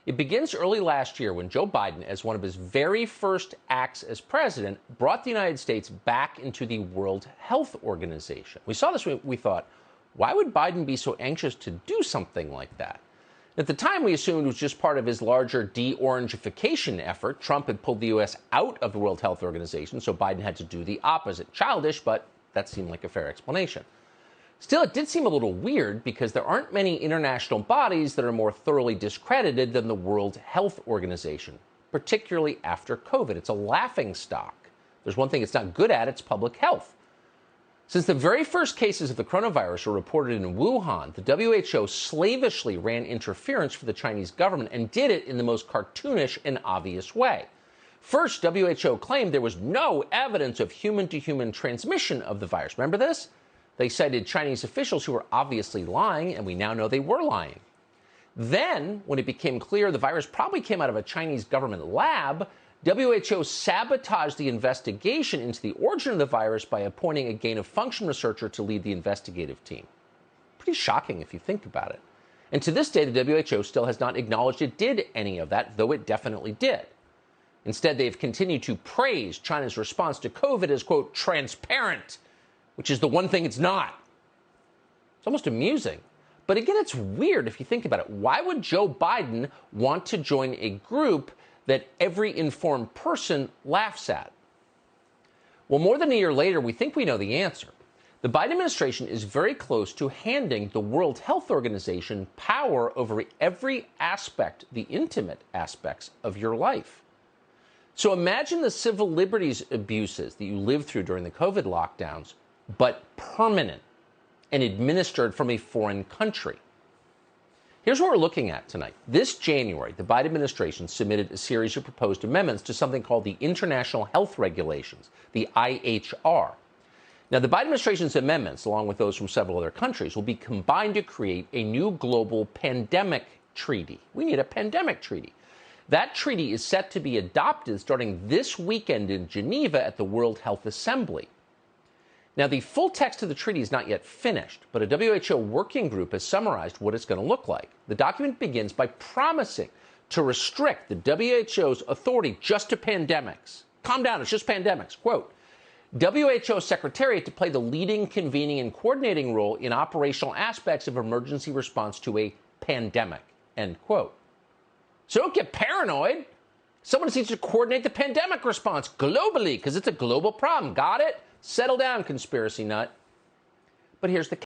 It begins early last year when Joe Biden, as one of his very first acts as president, brought the United States back into the World Health Organization. We saw this, we thought, why would Biden be so anxious to do something like that? At the time, we assumed it was just part of his larger de-orangification effort. Trump had pulled the U.S. out of the World Health Organization, so Biden had to do the opposite. Childish, but that seemed like a fair explanation. Still, it did seem a little weird because there aren't many international bodies that are more thoroughly discredited than the World Health Organization, particularly after COVID. It's a laughingstock. There's one thing it's not good at, it's public health. Since the very first cases of the coronavirus were reported in Wuhan, the WHO slavishly ran interference for the Chinese government and did it in the most cartoonish and obvious way. First, WHO claimed there was no evidence of human-to-human transmission of the virus. Remember this? They cited Chinese officials who were obviously lying, and we now know they were lying. Then, when it became clear the virus probably came out of a Chinese government lab, WHO sabotaged the investigation into the origin of the virus by appointing a gain-of-function researcher to lead the investigative team. Pretty shocking if you think about it. And to this day, the WHO still has not acknowledged it did any of that, though it definitely did. Instead, they've continued to praise China's response to COVID as, quote, transparent, which is the one thing it's not. It's almost amusing. But again, it's weird if you think about it. Why would Joe Biden want to join a group that every informed person laughs at? Well, more than a year later, we think we know the answer. The Biden administration is very close to handing the World Health Organization power over every aspect, the intimate aspects of your life. So imagine the civil liberties abuses that you lived through during the COVID lockdowns, but permanent and administered from a foreign country. Here's what we're looking at tonight. This January, the Biden administration submitted a series of proposed amendments to something called the International Health Regulations, the IHR. Now, the Biden administration's amendments, along with those from several other countries, will be combined to create a new global pandemic treaty. We need a pandemic treaty. That treaty is set to be adopted starting this weekend in Geneva at the World Health Assembly. Now, the full text of the treaty is not yet finished, but a WHO working group has summarized what it's going to look like. The document begins by promising to restrict the WHO's authority just to pandemics. Calm down, it's just pandemics. Quote, WHO Secretariat to play the leading, convening, and coordinating role in operational aspects of emergency response to a pandemic, end quote. So don't get paranoid. Someone needs to coordinate the pandemic response globally because it's a global problem. Got it? Settle down, conspiracy nut. But here's the